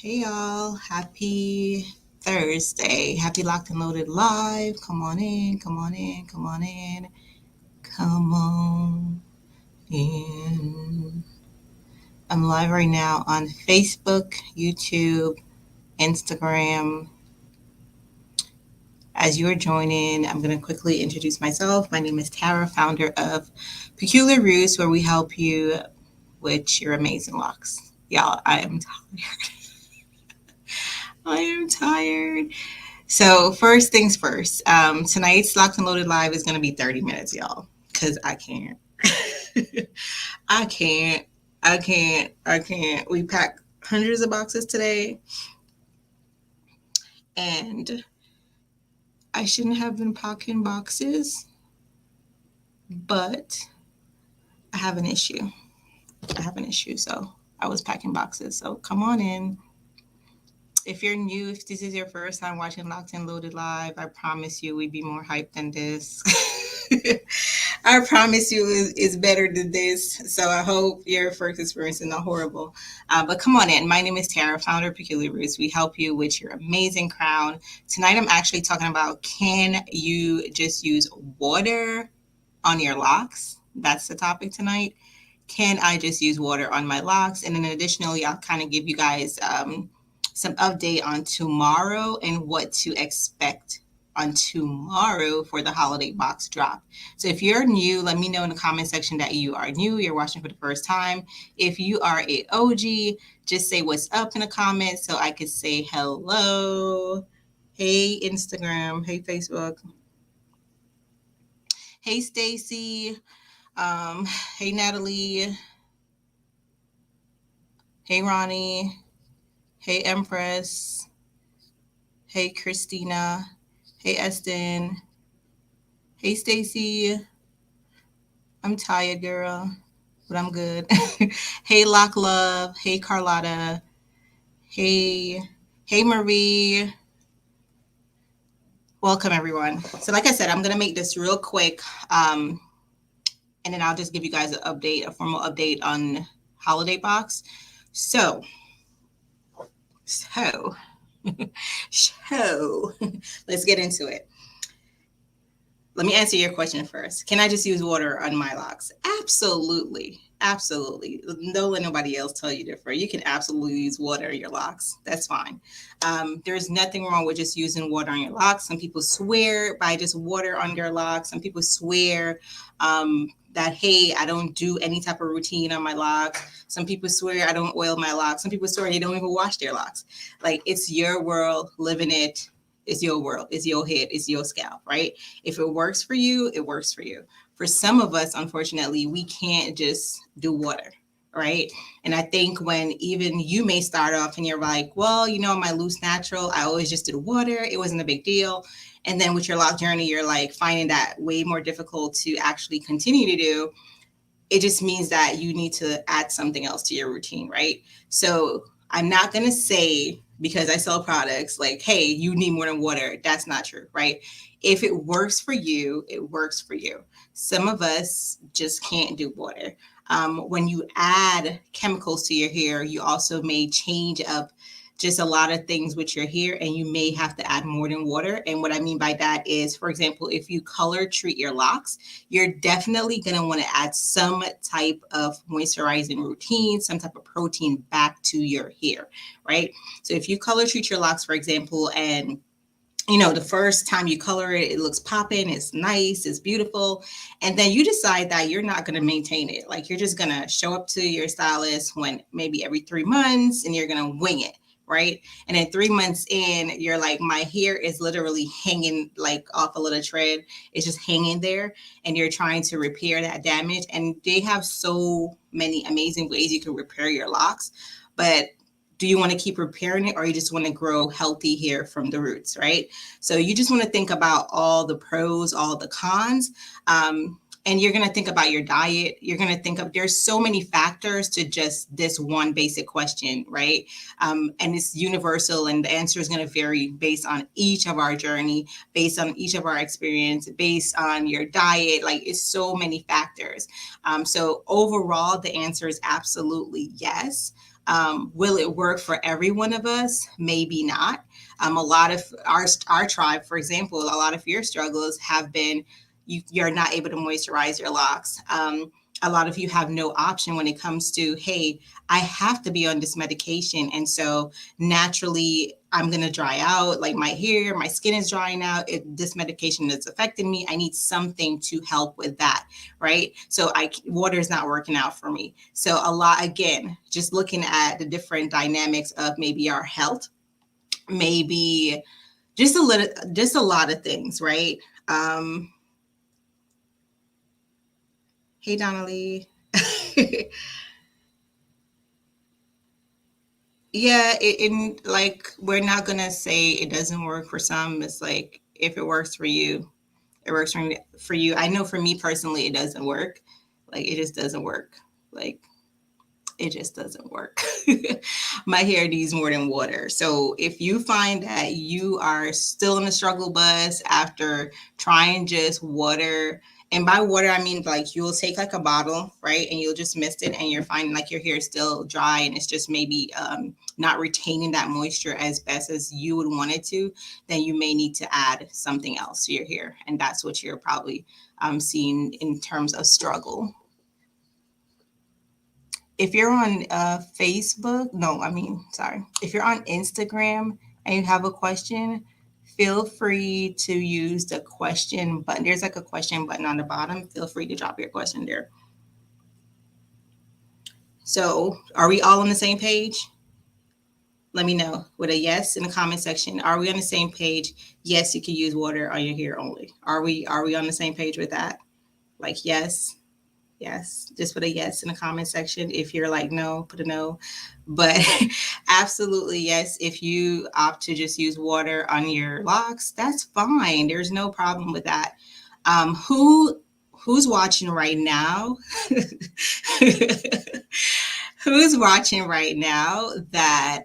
Hey y'all, happy Thursday. Happy Locked and Loaded Live. Come on in, come on in, come on in, come on in. I'm live right now on Facebook, YouTube, Instagram. As you are joining, I'm going to quickly introduce myself. My name is Tara, founder of Peculiar Roots, where we help you with your amazing locks. Y'all, I am tired. I am tired. So first things first, tonight's Locked and Loaded Live is going to be 30 minutes, y'all, because I can't. I can't. I can't. We packed hundreds of boxes today, and I shouldn't have been packing boxes, but I have an issue. So I was packing boxes. So come on in. If you're new, if this is your first time watching Locked and Loaded Live, I promise you we'd be more hyped than this. I promise you it's better than this. So I hope your first experience is not horrible. But come on in. My name is Tara, founder of Peculiar Roots. We help you with your amazing crown. Tonight I'm actually talking about, can you just use water on your locks? That's the topic tonight. Can I just use water on my locks? And then additionally, I'll kind of give you guys some update on tomorrow and what to expect on tomorrow for the holiday box drop. So if you're new, let me know in the comment section that you are new, you're watching for the first time. If you are a OG, just say what's up in the comments so I could say hello. Hey Instagram, hey Facebook, hey Stacy, hey Natalie, hey Ronnie, hey Empress, hey Christina, hey Eston, hey Stacy. I'm tired, girl, but I'm good. Hey Lock Love, hey Carlotta, hey Marie. Welcome everyone. So like I said, I'm gonna make this real quick, and then I'll just give you guys a formal update on holiday box. So so let's get into it. Let me answer your question first. Can I just use water on my locks? Absolutely. Absolutely. Don't let nobody else tell you different. You can absolutely use water on your locks. That's fine. There's nothing wrong with just using water on your locks. Some people swear by just water on your locks. Some people swear that, hey, I don't do any type of routine on my locks. Some people swear I don't oil my locks. Some people swear they don't even wash their locks. Like, it's your world, live in it. It's your world. It's your head. It's your scalp, right? If it works for you, it works for you. For some of us, unfortunately, we can't just do water, right? And I think when even you may start off and you're like, well, my loose natural, I always just did water. It wasn't a big deal. And then with your lock journey, you're like finding that way more difficult to actually continue to do. It just means that you need to add something else to your routine, right? So I'm not going to say, because I sell products, like, hey, you need more than water. That's not true, right? If it works for you, it works for you. Some of us just can't do water. When you add chemicals to your hair, you also may change up just a lot of things with your hair, and you may have to add more than water. And what I mean by that is, for example, if you color treat your locks, you're definitely going to want to add some type of moisturizing routine, some type of protein back to your hair, right? So if you color treat your locks, for example, and the first time you color it, it looks popping, it's nice, it's beautiful. And then you decide that you're not going to maintain it. Like, you're just going to show up to your stylist when maybe every 3 months and you're going to wing it. Right. And then 3 months in, you're like, my hair is literally hanging like off a little thread. It's just hanging there. And you're trying to repair that damage. And they have so many amazing ways you can repair your locks. But do you want to keep repairing it, or you just want to grow healthy hair from the roots, right? So you just want to think about all the pros, all the cons. And you're going to think about your diet. You're going to think of, there's so many factors to just this one basic question, right? And it's universal, and the answer is going to vary based on each of our journey, based on each of our experience, based on your diet. Like, it's so many factors. So overall, the answer is absolutely yes. Will it work for every one of us? Maybe not. A lot of our tribe, for example, a lot of your struggles have been you're not able to moisturize your locks. A lot of you have no option when it comes to, hey, I have to be on this medication. And so naturally, I'm going to dry out, like my hair, my skin is drying out. This medication is affecting me. I need something to help with that, right? So water is not working out for me. So a lot, again, just looking at the different dynamics of maybe our health, maybe just a lot of things, right? Hey, Donnelly. Yeah, in like we're not gonna say it doesn't work for some. It's like if it works for you, it works for you. I know for me personally, it doesn't work. Like it just doesn't work. Like it just doesn't work. My hair needs more than water. So if you find that you are still in the struggle bus after trying just water, and by water I mean like you'll take like a bottle, right, and you'll just mist it, and you're finding like your hair is still dry and it's just maybe not retaining that moisture as best as you would want it to, then you may need to add something else to your hair, and that's what you're probably seeing in terms of struggle. If you're on Facebook, no, I mean, sorry. If you're on Instagram and you have a question, feel free to use the question button. There's like a question button on the bottom. Feel free to drop your question there. So, are we all on the same page? Let me know with a yes in the comment section. Are we on the same page? Yes, you can use water on your hair only. Are we on the same page with that? Like yes. Yes, just put a yes in the comment section. If you're like no, put a no. But absolutely yes, if you opt to just use water on your locks, that's fine. There's no problem with that. Who's watching right now? Who's watching right now that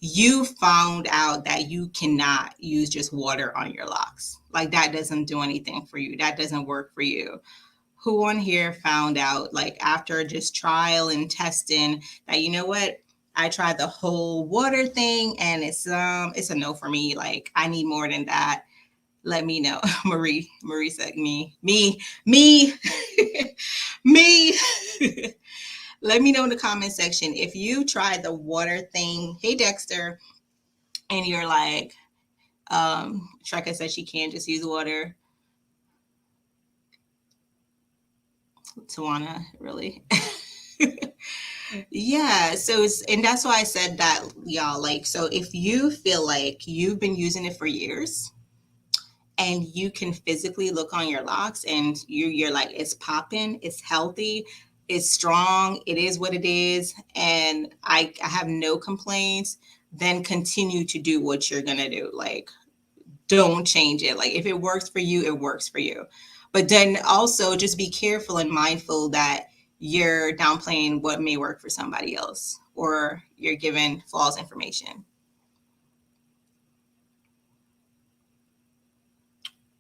you found out that you cannot use just water on your locks? Like that doesn't do anything for you. That doesn't work for you. Who on here found out, like after just trial and testing, that you know what, I tried the whole water thing and it's a no for me. Like I need more than that. Let me know. Marie said me me. Let me know in the comment section if you tried the water thing. Hey Dexter, and you're like, Shreka said she can't just use water. Tawana, really? Yeah, so and that's why I said that, y'all. Like, so if you feel like you've been using it for years and you can physically look on your locks and you're like, it's popping, it's healthy, it's strong, it is what it is, and I have no complaints, then continue to do what you're gonna do. Like, don't change it. Like, if it works for you, it works for you. But then also just be careful and mindful that you're downplaying what may work for somebody else or you're giving false information.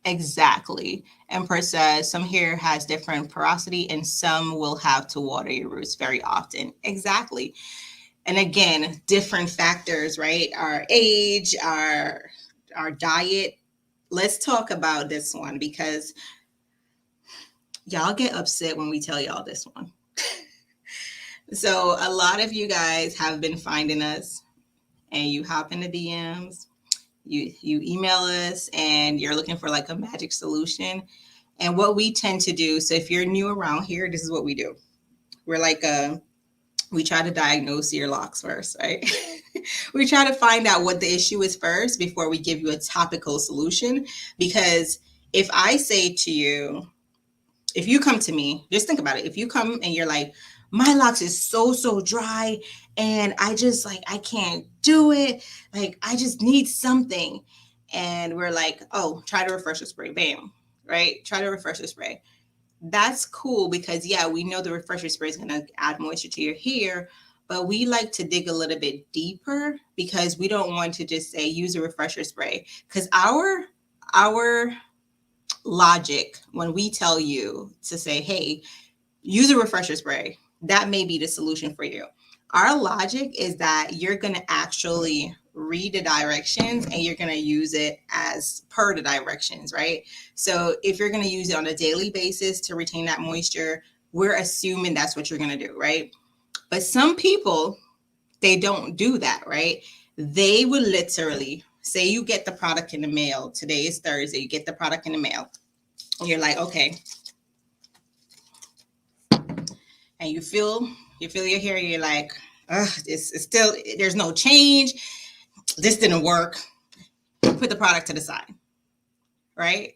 Exactly. Empress says some hair has different porosity and some will have to water your roots very often. Exactly. And again, different factors, right? Our age, our diet. Let's talk about this one because y'all get upset when we tell y'all this one. So a lot of you guys have been finding us and you hop in the DMs, you email us and you're looking for like a magic solution. And what we tend to do, so if you're new around here, this is what we do. We're like we try to diagnose your locks first, right? We try to find out what the issue is first before we give you a topical solution. Because if I say to you, if you come to me, just think about it. If you come and you're like, my locks is so dry and I just like, I can't do it. Like, I just need something. And we're like, oh, try the refresher spray. Bam. Right? Try the refresher spray. That's cool because, yeah, we know the refresher spray is going to add moisture to your hair, but we like to dig a little bit deeper because we don't want to just say use a refresher spray. Because our logic when we tell you to say, hey, use a refresher spray, that may be the solution for you. Our logic is that you're going to actually read the directions and you're going to use it as per the directions, right? So if you're going to use it on a daily basis to retain that moisture, we're assuming that's what you're going to do, right? But some people, they don't do that, right? They would literally say you get the product in the mail. Today is Thursday. You get the product in the mail. And you're like, okay. And you feel your hair. You're like, ugh, it's still, there's no change. This didn't work. Put the product to the side, right?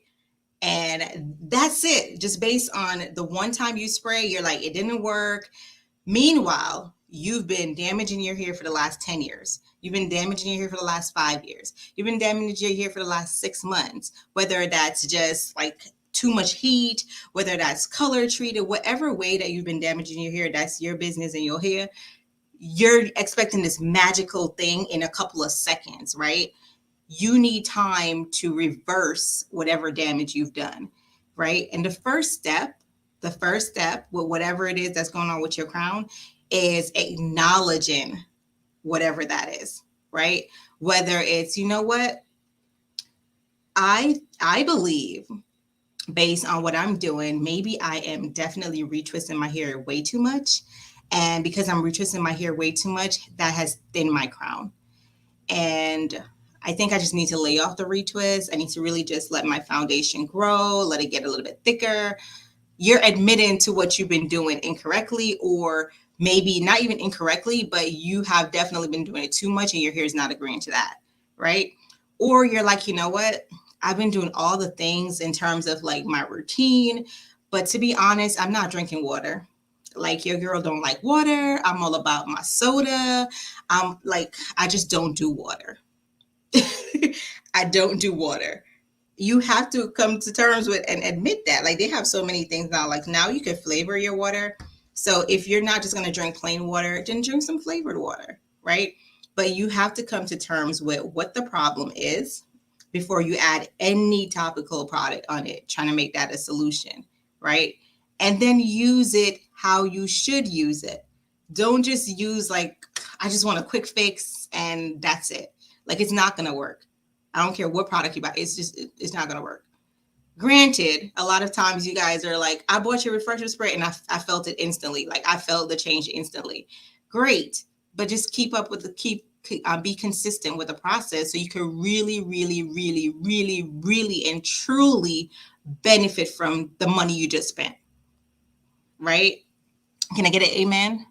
And that's it. Just based on the one time you spray, you're like, it didn't work. Meanwhile, you've been damaging your hair for the last 10 years. You've been damaging your hair for the last 5 years. You've been damaging your hair for the last 6 months, whether that's just like too much heat, whether that's color treated, whatever way that you've been damaging your hair, that's your business and your hair. You're expecting this magical thing in a couple of seconds, right? You need time to reverse whatever damage you've done, right? And the first step with whatever it is that's going on with your crown is acknowledging whatever that is, right? Whether it's, you know what, I believe based on what I'm doing, maybe I am definitely retwisting my hair way too much. And because I'm retwisting my hair way too much, that has thinned my crown. And I think I just need to lay off the retwist. I need to really just let my foundation grow, let it get a little bit thicker. You're admitting to what you've been doing incorrectly, or maybe not even incorrectly, but you have definitely been doing it too much and your hair is not agreeing to that, right? Or you're like, you know what? I've been doing all the things in terms of like my routine, but to be honest, I'm not drinking water. Like your girl don't like water. I'm all about my soda. I'm like, I just don't do water. I don't do water. You have to come to terms with and admit that. Like they have so many things now. Like now you can flavor your water. So if you're not just going to drink plain water, then drink some flavored water, right? But you have to come to terms with what the problem is before you add any topical product on it, trying to make that a solution, right? And then use it how you should use it. Don't just use like, I just want a quick fix and that's it. Like it's not going to work. I don't care what product you buy. It's not going to work. Granted, a lot of times you guys are like, I bought your refresher spray and I felt it instantly. Like I felt the change instantly. Great. But just be consistent with the process so you can really, really, really, really, really, and truly benefit from the money you just spent. Right? Can I get an amen?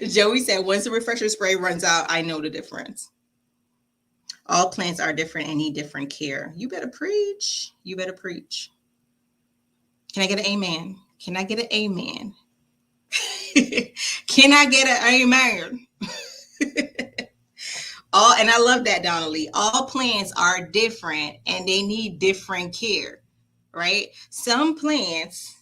Joey said, once the refresher spray runs out, I know the difference. All plants are different and need different care. You better preach. You better preach. Can I get an amen? Can I get an amen? Can I get an amen? And I love that, Donnelly. All plants are different and they need different care, right? Some plants,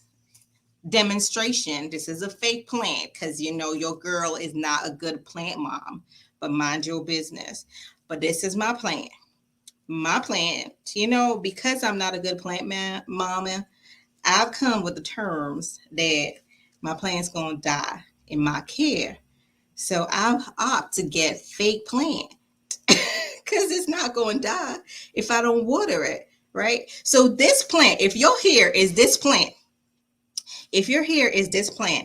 demonstration, this is a fake plant because you know your girl is not a good plant mom, but mind your business. But this is my plant. My plant, because I'm not a good plant mama, I've come with the terms that my plant's gonna die in my care. So I've opt to get fake plant because it's not gonna die if I don't water it, right? So this plant, if your hair is this plant,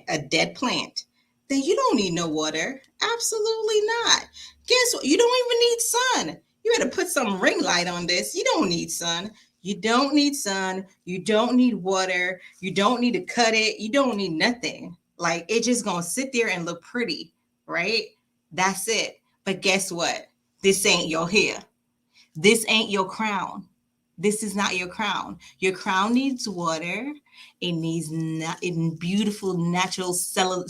a dead plant, then you don't need no water. Absolutely not. Guess what? You don't even need sun. You had to put some ring light on this. You don't need sun. You don't need sun. You don't need water. You don't need to cut it. You don't need nothing. Like it's just gonna sit there and look pretty, right? That's it. But guess what? This ain't your hair. This ain't your crown. This is not your crown. Your crown needs water. It needs beautiful natural cell.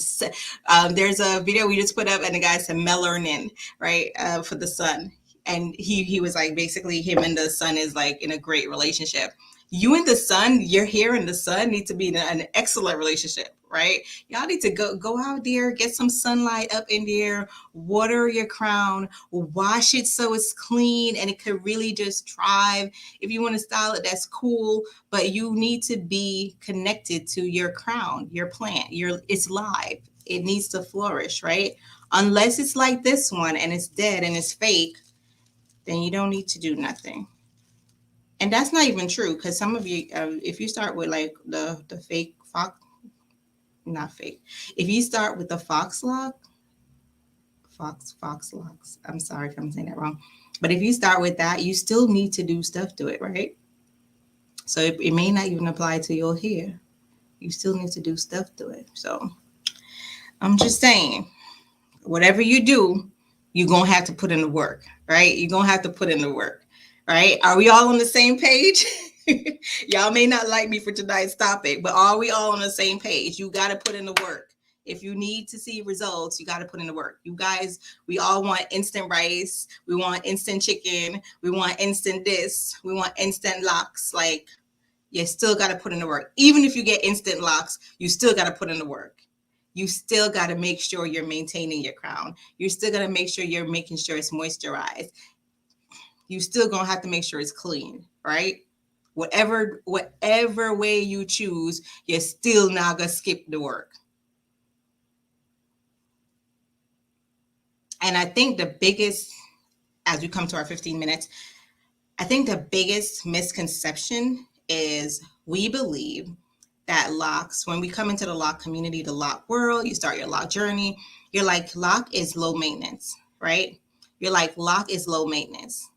There's a video we just put up, and the guy said melanin, right, for the sun. And he was like, basically, him and the sun is like in a great relationship. You and the sun, your hair and the sun need to be in an excellent relationship, right? Y'all need to go out there, get some sunlight up in there, water your crown, wash it so it's clean and it could really just thrive. If you want to style it, that's cool, but you need to be connected to your crown, your plant. It's live. It needs to flourish, right? Unless it's like this one and it's dead and it's fake, then you don't need to do nothing. And that's not even true, because some of you, if you start with like the fake fox, not fake. If you start with the fox locks. I'm sorry if I'm saying that wrong. But if you start with that, you still need to do stuff to it, right? So it may not even apply to your hair. You still need to do stuff to it. So I'm just saying, whatever you do, you're going to have to put in the work, right? You're going to have to put in the work, right? Are we all on the same page? Y'all may not like me for tonight's topic, but are we all on the same page? You got to put in the work. If you need to see results, you got to put in the work. You guys, we all want instant rice. We want instant chicken. We want instant this. We want instant locks. Like, you still got to put in the work. Even if you get instant locks, you still got to put in the work. You still got to make sure you're maintaining your crown. You're still going to make sure you're making sure it's moisturized. You still going to have to make sure it's clean, right? Whatever way you choose, you're still not going to skip the work. And I think the biggest, as we come to our 15 minutes, I think the biggest misconception is we believe that locks, when we come into the lock community, the lock world, you start your lock journey, you're like, lock is low maintenance, right? You're like, lock is low maintenance.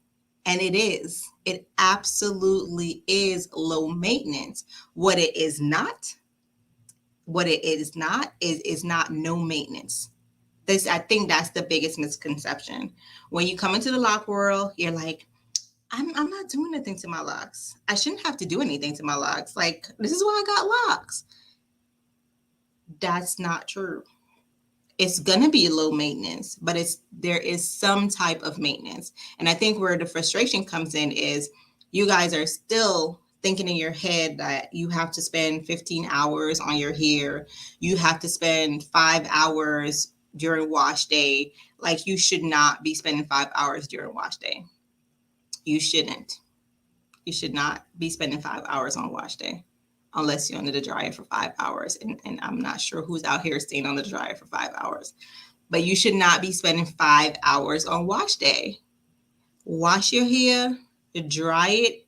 And it is. It absolutely is low maintenance. What it is not is not no maintenance. I think that's the biggest misconception. When you come into the lock world, you're like, I'm not doing anything to my locks. I shouldn't have to do anything to my locks. Like, this is why I got locks. That's not true. It's gonna be low maintenance, but there is some type of maintenance. And I think where the frustration comes in is you guys are still thinking in your head that you have to spend 15 hours on your hair. You have to spend 5 hours during wash day. Like, you should not be spending 5 hours during wash day. You shouldn't. You should not be spending 5 hours on wash day unless you're under the dryer for 5 hours. And I'm not sure who's out here staying on the dryer for 5 hours. But you should not be spending 5 hours on wash day. Wash your hair, dry it,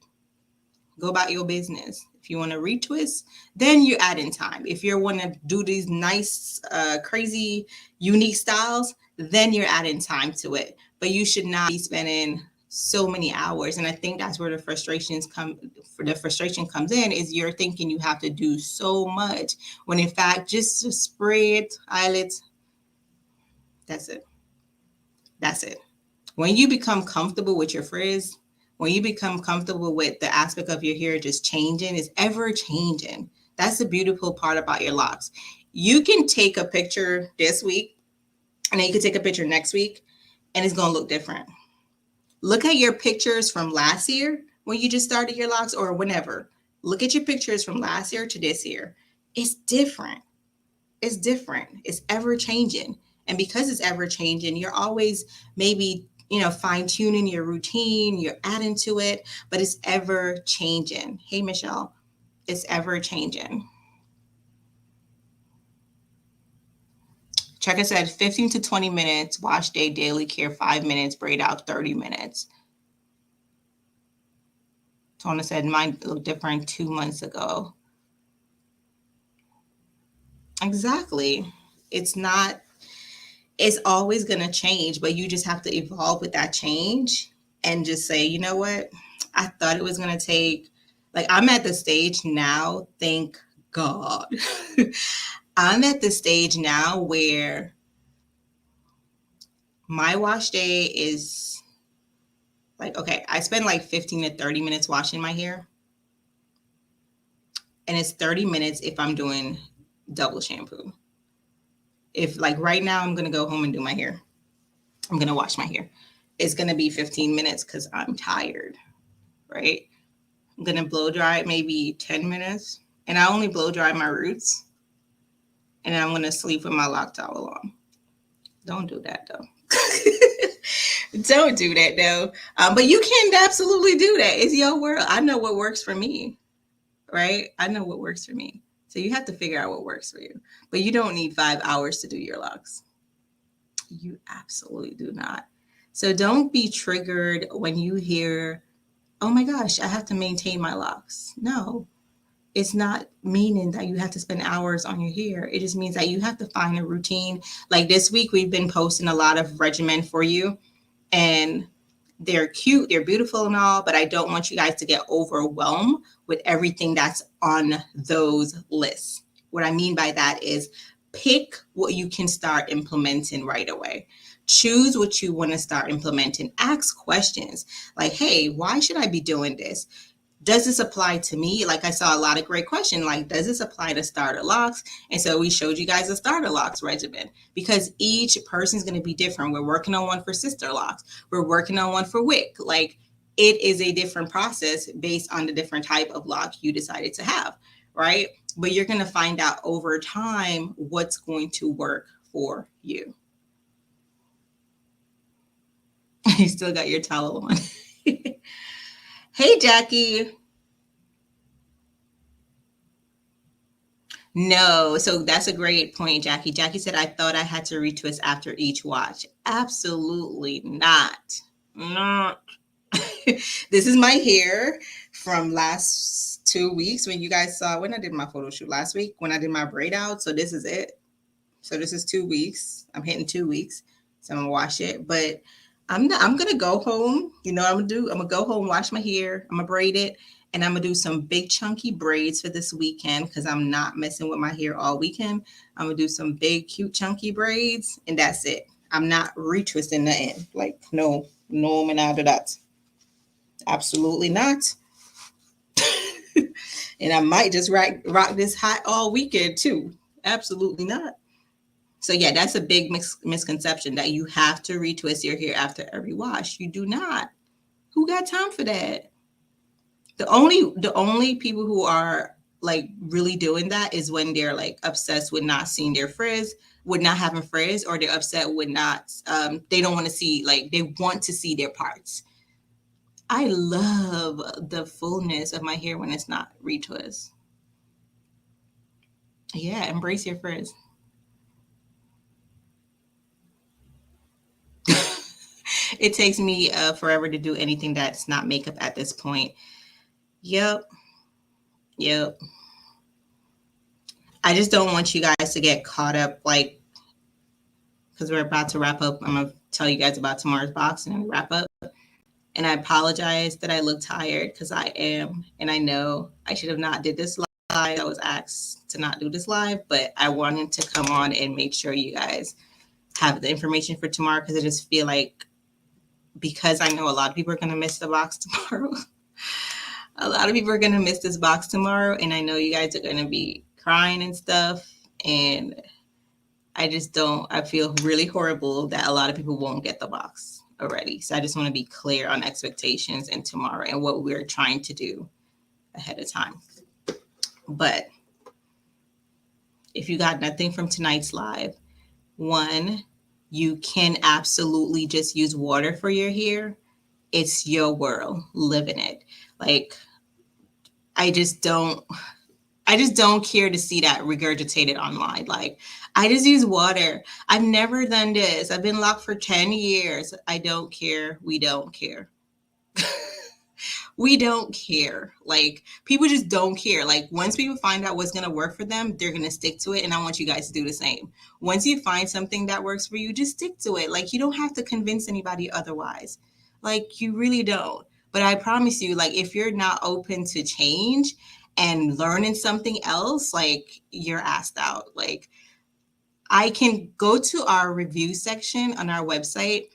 go about your business. If you want to retwist, then you're adding time. If you want to do these nice, crazy, unique styles, then you're adding time to it. But you should not be spending so many hours. And I think that's where the frustration comes in, is you're thinking you have to do so much, when in fact, just to spray it, eyelids, that's it. That's it. When you become comfortable with your frizz, when you become comfortable with the aspect of your hair just changing, is ever changing. That's the beautiful part about your locks. You can take a picture this week, and then you can take a picture next week, and it's going to look different. Look at your pictures from last year when you just started your locks, or whenever. Look at your pictures from last year to this year. It's different. It's different. It's ever changing. And because it's ever changing, you're always maybe, fine tuning your routine, you're adding to it, but it's ever changing. Hey, Michelle, it's ever changing. Checker said 15 to 20 minutes, wash day, daily care 5 minutes, braid out 30 minutes. Tona said mine looked different 2 months ago. Exactly. It's always going to change, but you just have to evolve with that change and just say, you know what? I thought it was going to take, like, I'm at the stage now, thank God. I'm at the stage now where my wash day is like, okay, I spend like 15 to 30 minutes washing my hair. And it's 30 minutes if I'm doing double shampoo. If, like, right now I'm going to go home and do my hair, I'm going to wash my hair, it's going to be 15 minutes because I'm tired, right? I'm going to blow dry it maybe 10 minutes. And I only blow dry my roots. And then I'm going to sleep with my lock towel on. Don't do that, though. Don't do that, though. But you can absolutely do that. It's your world. I know what works for me, right? I know what works for me. So you have to figure out what works for you. But you don't need 5 hours to do your locks. You absolutely do not. So don't be triggered when you hear, oh my gosh, I have to maintain my locks. No, it's not meaning that you have to spend hours on your hair. It just means that you have to find a routine. Like this week, we've been posting a lot of regimen for you, and they're cute, they're beautiful and all, but I don't want you guys to get overwhelmed with everything that's on those lists. What I mean by that is pick what you can start implementing right away. Choose what you want to start implementing. Ask questions like, hey, why should I be doing this? Does this apply to me? Like I saw a lot of great questions, like, does this apply to starter locks? And so we showed you guys a starter locks regimen because each person's going to be different. We're working on one for sister locks. We're working on one for wick. Like it is a different process based on the different type of lock you decided to have, right? But you're going to find out over time what's going to work for you. You still got your towel on. Hey, Jackie. No, so that's a great point, Jackie. Jackie said, I thought I had to retwist after each watch. Absolutely not. Not. This is my hair from last 2 weeks when you guys saw when I did my photo shoot last week, when I did my braid out. So this is it. So this is 2 weeks. I'm hitting 2 weeks. So I'm gonna wash it. But I'm gonna go home. You know what I'm gonna do? I'm gonna go home, wash my hair, I'm gonna braid it, and I'm gonna do some big chunky braids for this weekend because I'm not messing with my hair all weekend. I'm gonna do some big, cute, chunky braids, and that's it. I'm not retwisting nothing. Like, no, man, out of that. Absolutely not. And I might just rock this hot all weekend too. Absolutely not. So yeah, that's a big misconception that you have to retwist your hair after every wash. You do not. Who got time for that? The only people who are like really doing that is when they're like obsessed with not seeing their frizz, with not having frizz, or they're upset with not they don't want to see, like they want to see their parts. I love the fullness of my hair when it's not retwist. Yeah, embrace your frizz. It takes me forever to do anything that's not makeup at this point. Yep. Yep. I just don't want you guys to get caught up, like, because we're about to wrap up. I'm going to tell you guys about tomorrow's box and then we wrap up. And I apologize that I look tired because I am. And I know I should have not did this live. I was asked to not do this live, but I wanted to come on and make sure you guys have the information for tomorrow because I just feel like, because I know a lot of people are going to miss the box tomorrow. A lot of people are going to miss this box tomorrow. And I know you guys are going to be crying and stuff. And I feel really horrible that a lot of people won't get the box already. So I just want to be clear on expectations and tomorrow and what we're trying to do ahead of time. But if you got nothing from tonight's live, one, you can absolutely just use water for your hair. It's your world. Live in it. Like, I just don't care to see that regurgitated online. Like, I just use water. I've never done this. I've been locked for 10 years. I don't care. We don't care. We don't care. Like, people just don't care. Like, once people find out what's going to work for them, they're going to stick to it. And I want you guys to do the same. Once you find something that works for you, just stick to it. Like, you don't have to convince anybody otherwise. Like, you really don't. But I promise you, like, if you're not open to change and learning something else, like, you're asked out. Like, I can go to our review section on our website.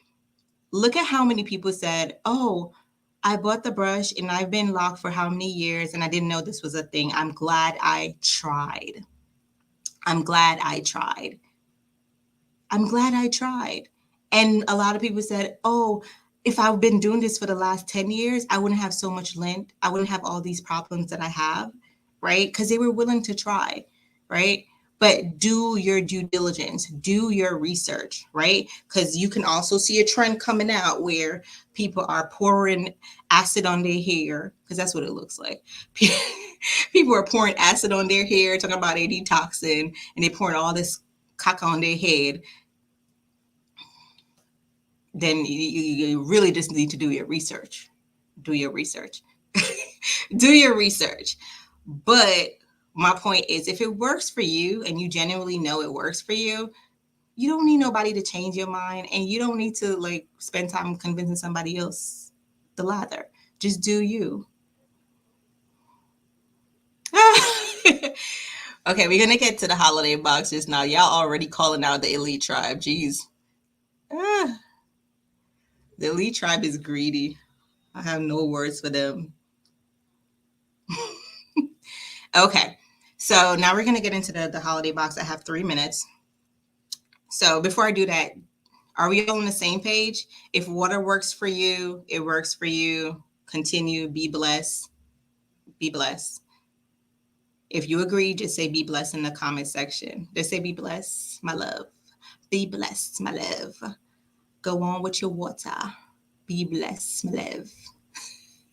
Look at how many people said, oh, I bought the brush and I've been locked for how many years and I didn't know this was a thing. I'm glad I tried. I'm glad I tried. I'm glad I tried. And a lot of people said, oh, if I've been doing this for the last 10 years, I wouldn't have so much lint. I wouldn't have all these problems that I have, right? Because they were willing to try, right? But do your due diligence, do your research, right? Because you can also see a trend coming out where people are pouring acid on their hair, because that's what it looks like. People are pouring acid on their hair, talking about they detoxing, and they pouring all this caca on their head. Then you really just need to do your research. Do your research. Do your research. But my point is, if it works for you and you genuinely know it works for you, you don't need nobody to change your mind, and you don't need to like spend time convincing somebody else the lather. Just do you. Okay, we're gonna get to the holiday boxes now. Y'all already calling out the elite tribe. Jeez. Ah, the elite tribe is greedy. I have no words for them. Okay, so now we're gonna get into the holiday box. I have 3 minutes. So before I do that, are we all on the same page? If water works for you, it works for you. Continue. Be blessed. Be blessed. If you agree, just say be blessed in the comment section. Just say be blessed, my love. Be blessed, my love. Go on with your water. Be blessed, my love.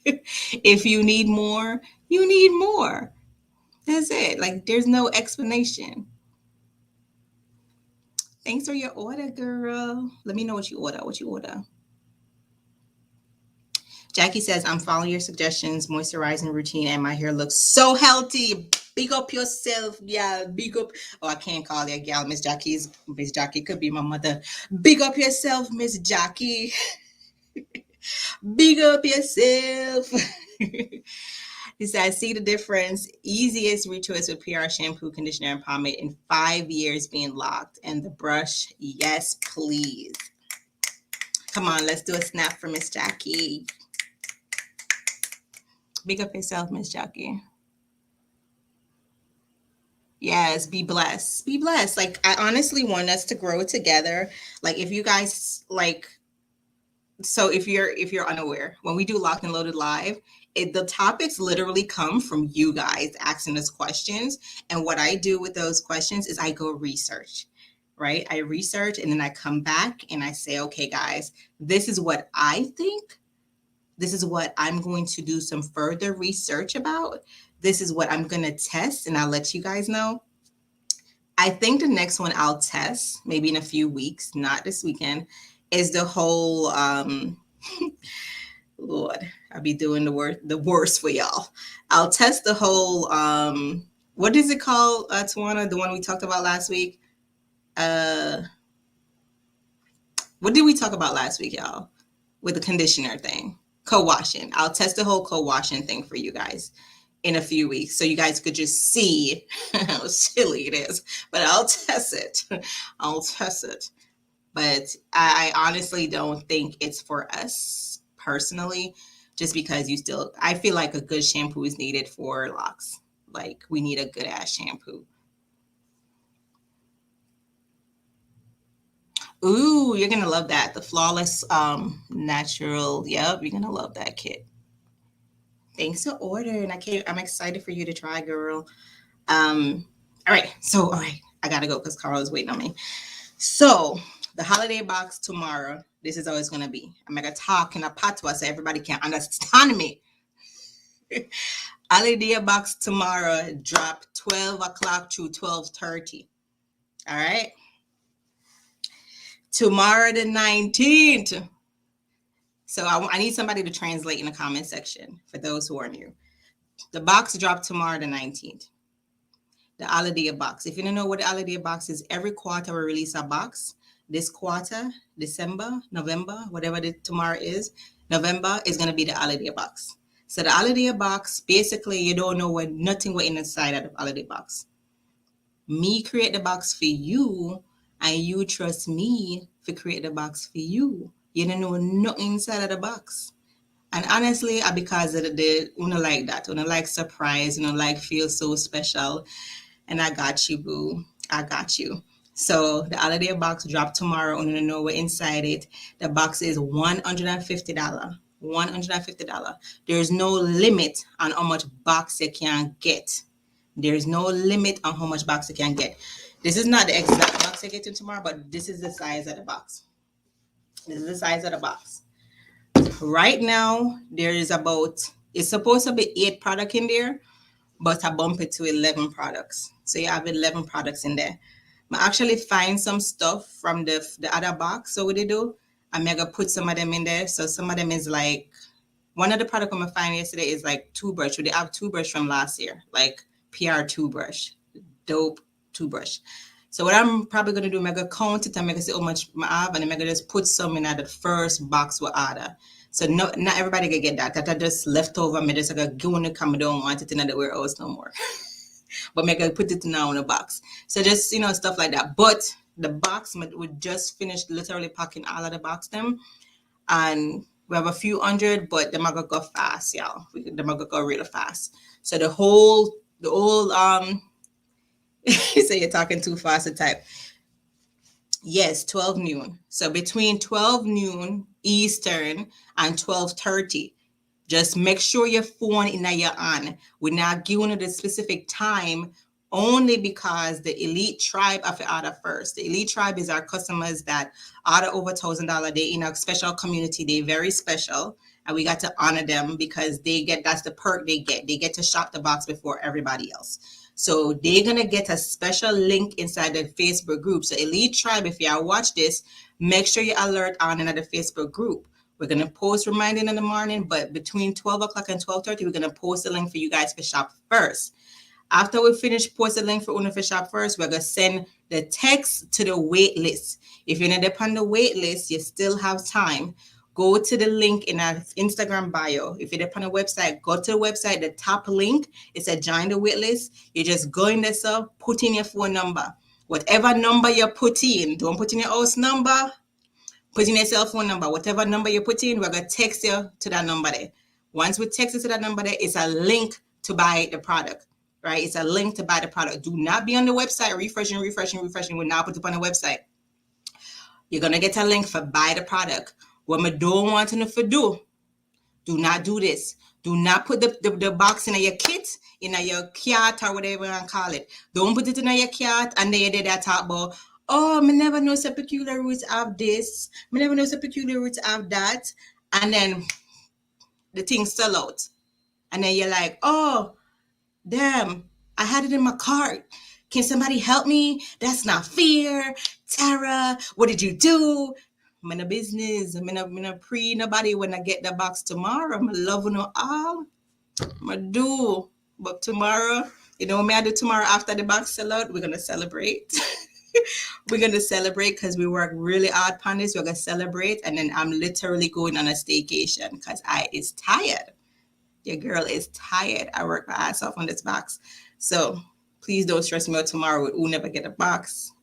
If you need more, you need more. That's it. Like, there's no explanation. Thanks for your order, girl. Let me know what you order. What you order. Jackie says, I'm following your suggestions, moisturizing routine, and my hair looks so healthy. Big up yourself, yeah. Big up. Oh, I can't call that gal Miss Jackie's. Miss Jackie could be my mother. Big up yourself, Miss Jackie. Big up yourself. He said, I see the difference. Easiest retwist with PR shampoo, conditioner, and pomade in 5 years being locked. And the brush, yes, please. Come on, let's do a snap for Miss Jackie. Big up yourself, Miss Jackie. Yes, be blessed. Be blessed. Like, I honestly want us to grow together. Like, if you guys like, so if you're unaware, when we do Locked and Loaded Live, the topics literally come from you guys asking us questions. And what I do with those questions is I go research, right? I research and then I come back and I say, okay, guys, this is what I think. This is what I'm going to do some further research about. This is what I'm going to test, and I'll let you guys know. I think the next one I'll test, maybe in a few weeks, not this weekend, is the whole, Lord, I'll be doing the worst for y'all. I'll test the whole, what is it called, Tawana, the one we talked about last week? What did we talk about last week, y'all? With the conditioner thing, co-washing. I'll test the whole co-washing thing for you guys in a few weeks so you guys could just see how silly it is. But I'll test it. I'll test it. But I honestly don't think it's for us personally, just because I feel like a good shampoo is needed for locks. Like, we need a good ass shampoo. Ooh, you're gonna love that. The Flawless Natural. Yep, you're gonna love that kit. Thanks for ordering. I'm excited for you to try, girl. All right. I gotta go because Carl is waiting on me. So the holiday box tomorrow. This is how it's gonna be. I'm gonna talk in a patois so everybody can understand me. Holiday box tomorrow drop 12 o'clock to 12:30. All right. Tomorrow the 19th. So I need somebody to translate in the comment section for those who are new. The box dropped tomorrow the 19th. The holiday box. If you don't know what the holiday box is, every quarter we release a box. This quarter, December, November, whatever tomorrow is, November is going to be the holiday box. So the holiday box, basically, you don't know nothing what inside of the holiday box. Me create the box for you, and you trust me to create the box for you. You don't know nothing inside of the box. And honestly, because of the like that, like surprise, like feel so special. And I got you, boo. I got you. So the holiday box drop tomorrow. You know what inside it. The box is $150. $150. There's no limit on how much box you can get. There's no limit on how much box you can get. This is not the exact box you're getting tomorrow, but this is the size of the box. This is the size of the box. Right now, there is it's supposed to be 8 products in there, but I bump it to 11 products. So you have 11 products in there. I actually find some stuff from the other box. So what they do, I'm gonna put some of them in there. So some of them is like, one of the product I'm gonna find yesterday is like toothbrush. So they have toothbrush from last year, like PR toothbrush, dope toothbrush. So what I'm probably gonna do, I'm gonna count it and I'm gonna see how much I have, and I'm gonna just put some in at the first box we order. So no, not everybody can get that. That are just leftover. Me just like go in the come. I don't want it in the warehouse no more. But me gonna put it now in a box. So just stuff like that. But the box we just finished literally packing all of the box them, and we have a few hundred, but them are gonna go fast, y'all. Them are gonna go really fast. So the whole you say you're talking too fast to type. Yes, 12 noon. So between 12 noon Eastern and 12:30, just make sure your phone in your on. We're not giving it a specific time only because the elite tribe of the order first. The elite tribe is our customers that order over $1,000. They in a special community. They very special. And we got to honor them because that's the perk they get. They get to shop the box before everybody else. So they're gonna get a special link inside the Facebook group. So Elite Tribe, if y'all watch this, make sure you alert on another Facebook group. We're gonna post reminding in the morning, but between 12 o'clock and 12:30, we're gonna post a link for you guys to shop first. After we finish posting the link for Una for shop first, we're gonna send the text to the wait list. If you're not up on the wait list, you still have time. Go to the link in our Instagram bio. If you're up on the website, go to the website. The top link is a join the wait list. You just go in there, so put in your phone number. Whatever number you put in, don't put in your house number. Put in your cell phone number. Whatever number you put in, we're gonna text you to that number there. Once we text you to that number there, it's a link to buy the product. Right? It's a link to buy the product. Do not be on the website refreshing. We'll now put it up on the website. You're gonna get a link for buy the product. What I don't want to do not do this. Do not put the box in your kit, in your cart or whatever you want to call it. Don't put it in your cart and then you did that talk about, oh, me never know some peculiar roots of this. Me never know some peculiar roots of that. And then the thing sell out. And then you're like, oh, damn, I had it in my cart. Can somebody help me? That's not fair. Tara, what did you do? I'm in a business. I'm in a pre nobody when I get the box tomorrow. I'm loving it all. I'm do. But tomorrow, what I do tomorrow after the box sell out? We're going to celebrate. We're going to celebrate because we work really hard on this. We're going to celebrate. And then I'm literally going on a staycation because I is tired. Your girl is tired. I work my ass off on this box. So please don't stress me out tomorrow. We'll never get a box.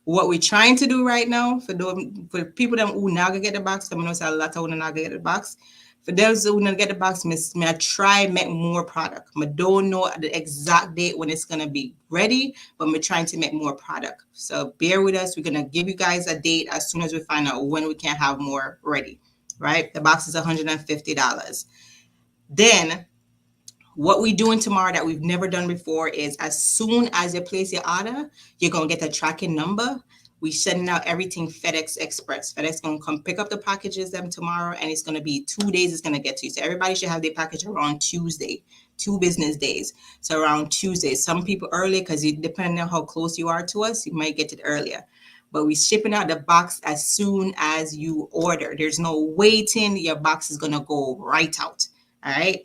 What we're trying to do right now for people that who now get the box, I know a lot of who now get the box. For those who not get the box, I try make more product. I don't know the exact date when it's gonna be ready, but we're trying to make more product. So bear with us. We're gonna give you guys a date as soon as we find out when we can have more ready. Right? The box is $150. Then what we're doing tomorrow that we've never done before is as soon as you place your order, you're going to get a tracking number. We're sending out everything FedEx Express. FedEx going to come pick up the packages them tomorrow, and it's going to be 2 days it's going to get to you. So everybody should have their package around Tuesday, 2 business days. So around Tuesday. Some people early because depending on how close you are to us, you might get it earlier. But we're shipping out the box as soon as you order. There's no waiting. Your box is going to go right out. All right.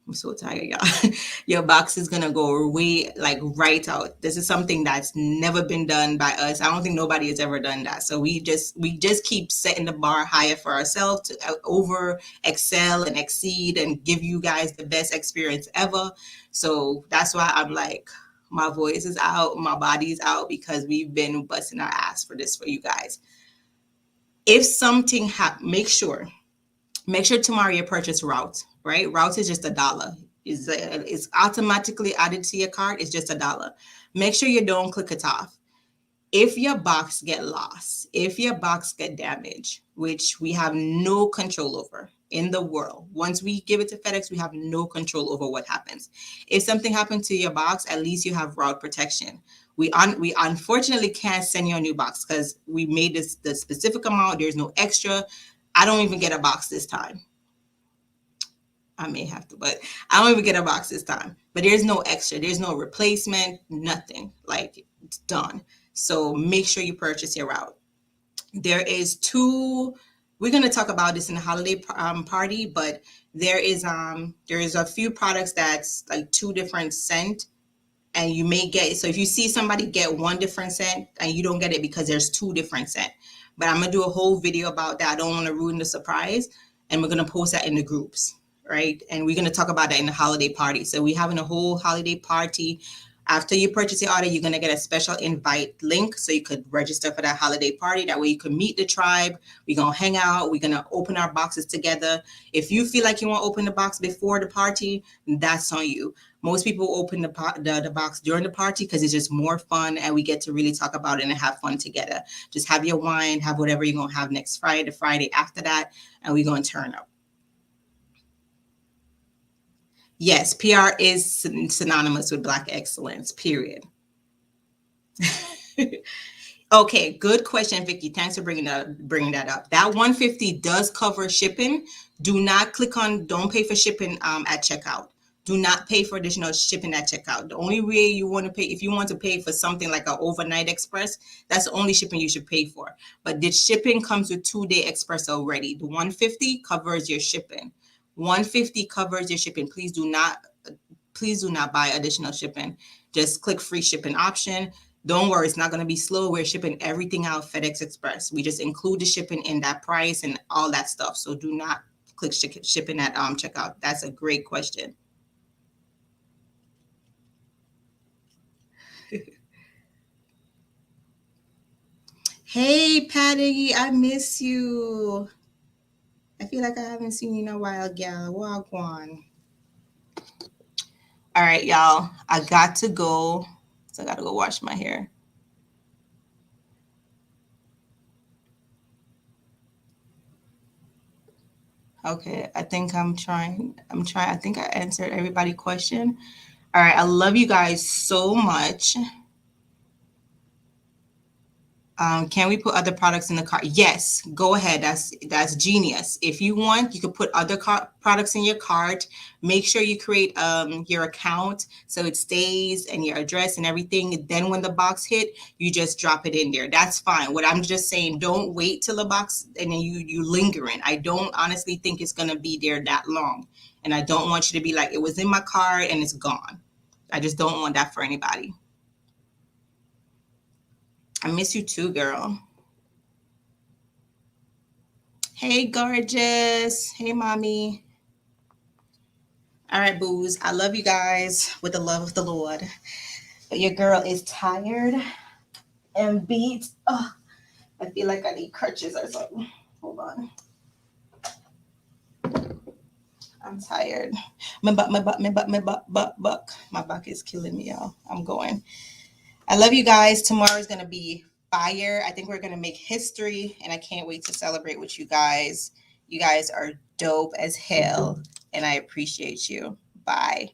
I'm so tired, y'all. Your box is gonna go way right out. This is something that's never been done by us. I don't think nobody has ever done that. So we just keep setting the bar higher for ourselves to over excel and exceed and give you guys the best experience ever. So that's why I'm like, my voice is out, my body's out because we've been busting our ass for this for you guys. If something make sure tomorrow you purchase route, right? Route is just $1. It's automatically added to your cart. It's just $1. Make sure you don't click it off. If your box get lost, if your box get damaged, which we have no control over in the world, once we give it to FedEx, we have no control over what happens. If something happened to your box, at least you have route protection. We unfortunately can't send you a new box because we made this the specific amount. There's no extra. I don't even get a box this time. I may have to, but I don't even get a box this time. But there's no extra, there's no replacement, nothing. Like, it's done. So make sure you purchase your route. There is two. We're gonna talk about this in the holiday party, but there is a few products that's like two different scent, and you may get, so if you see somebody get one different scent and you don't get it because there's two different scent. But I'm gonna do a whole video about that. I don't want to ruin the surprise, and we're gonna post that in the groups, right? And we're gonna talk about that in the holiday party. So we're having a whole holiday party. After you purchase your order, you're gonna get a special invite link so you could register for that holiday party. That way you can meet the tribe. We're gonna hang out. We're gonna open our boxes together. If you feel like you want to open the box before the party, that's on you. Most people open the box during the party because it's just more fun, and we get to really talk about it and have fun together. Just have your wine, have whatever you're gonna have next Friday, the Friday after that, and we're gonna turn up. Yes, PR is synonymous with Black excellence, period. Okay, good question, Vicky. Thanks for bringing that up. That 150 does cover shipping. Do not click on, don't pay for shipping at checkout. Do not pay for additional shipping at checkout. The only way you want to pay, if you want to pay for something like an overnight express, that's the only shipping you should pay for. But the shipping comes with 2-day express already. The 150 covers your shipping. 150 covers your shipping. Please do not buy additional shipping. Just click free shipping option. Don't worry, it's not going to be slow. We're shipping everything out FedEx Express. We just include the shipping in that price and all that stuff. So do not click shipping at checkout. That's a great question. Hey, Patty, I miss you. I feel like I haven't seen you in a while, gal. Wagwan. All right, y'all. I got to go. So I got to go wash my hair. Okay, I think I think I answered everybody's question. All right, I love you guys so much. Can we put other products in the cart? Yes, go ahead. That's genius. If you want, you could put other products in your cart. Make sure you create your account so it stays and your address and everything. Then when the box hit, you just drop it in there. That's fine. What I'm just saying, don't wait till the box and then you lingering. I don't honestly think it's gonna be there that long, and I don't want you to be like it was in my cart and it's gone. I just don't want that for anybody. I miss you too, girl. Hey, gorgeous. Hey, mommy. All right, booze. I love you guys with the love of the Lord. But your girl is tired and beat. Oh, I feel like I need crutches or something. Hold on. I'm tired. My butt. My back is killing me, y'all. I'm going. I love you guys. Tomorrow is going to be fire. I think we're going to make history, and I can't wait to celebrate with you guys. You guys are dope as hell, and I appreciate you. Bye.